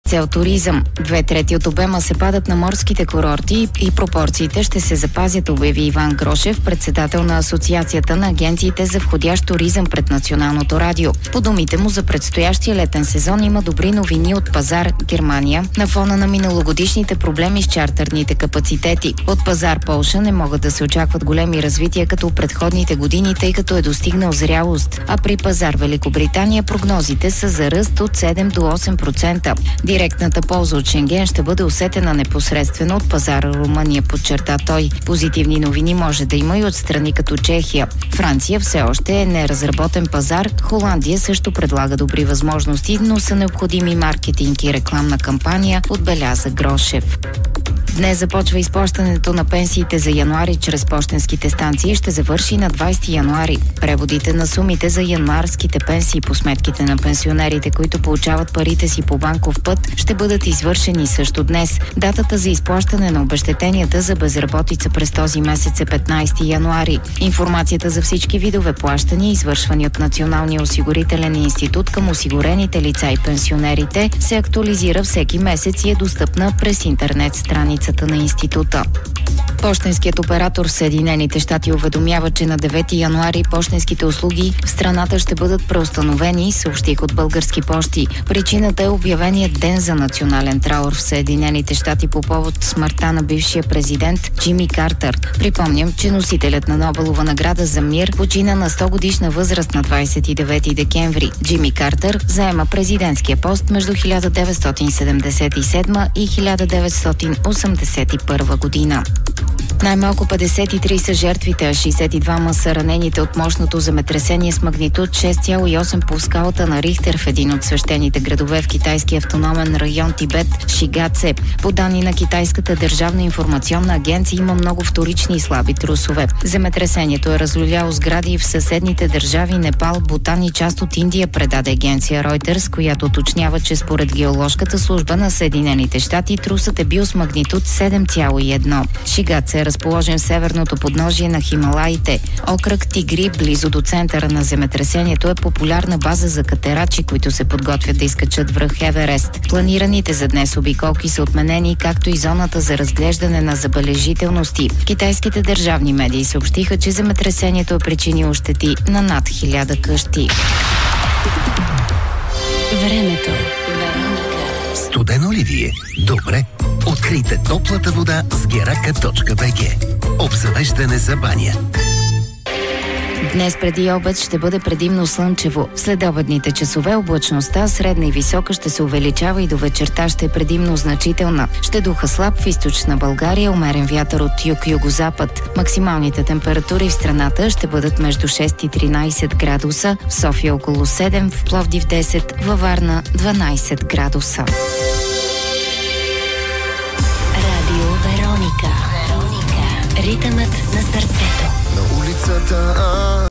цел туризъм. 2/3 от обема се падат на морските курорти и пропорциите ще се запазят, обяви Иван Грошев, председател на Асоциацията на агенциите за входящ туризъм пред Националното радио. По думите му, за предстоящия летен сезон има добри новини от пазар Германия на фона на миналогодишните проблеми с чартърните капацитети. От пазар Полша не могат да се очакват големи развития като предходните години, тъй като е достигнал зрялост, а при пазар Великобритания прогнозите са за ръст от 7 до 8%. Директната полза от Шенген ще бъде усетена непосредствено от пазара Румъния, подчерта той. Позитивни новини може да има и от страни като Чехия. Франция все още е неразработен пазар, Холандия също предлага добри възможности, но са необходими маркетинг и рекламна кампания, отбеляза Грошев. Днес започва изплащането на пенсиите за януари чрез пощенските станции и ще завърши на 20 януари. Преводите на сумите за януарските пенсии по сметките на пенсионерите, които получават парите си по банков път, ще бъдат извършени също днес. Датата за изплащане на обезщетенията за безработица през този месец е 15 януари. Информацията за всички видове плащания, извършвани от Националния осигурителен институт към осигурените лица и пенсионерите, се актуализира всеки месец и е достъпна през интернет страницата на института. Пощенският оператор в Съединените щати уведомява, че на 9 януари пощенските услуги в страната ще бъдат преустановени, съобщих от Български пощи. Причината е обявеният ден за национален траур в Съединените щати по повод смъртта на бившия президент Джимми Картер. Припомням, че носителят на Нобелова награда за мир почина на 100 годишна възраст на 29 декември. Джимми Картер заема президентския пост между 1977 и 1981 година. Най-малко 53 са жертвите, а 62 са ранените от мощното земетресение с магнитуд 6,8 по скалата на Рихтер в един от свещените градове в китайския автономен район Тибет, Шигаце. По данни на Китайската държавна информационна агенция има много вторични и слаби трусове. Земетресението е разлюляло сгради в съседните държави Непал, Бутан и част от Индия, предаде агенция Reuters, която уточнява, че според геоложката служба на Съединените щати трусът е бил с магнитуд 7,1. Шигаце е разположен в северното подножие на Хималаите. Окръг Тигри, близо до центъра на земетресението, е популярна база за катерачи, които се подготвят да изкачат връх Еверест. Планираните за днес обиколки са отменени, както и зоната за разглеждане на забележителности. Китайските държавни медии съобщиха, че земетресението е причинило щети на над 1000 къщи. Времето. Студено ли ви е? Добре. Открийте топлата вода с geraka.bg. Обзавеждане за баня. Днес преди обед ще бъде предимно слънчево. В следобедните часове облачността средна и висока ще се увеличава и до вечерта ще е предимно значителна. Ще духа слаб в източна България, умерен вятър от юг-югозапад. Максималните температури в страната ще бъдат между 6 и 13 градуса, в София около 7, в Пловдив 10, във Варна 12 градуса. Радио Вероника. Ритъмът на сърцето. На улицата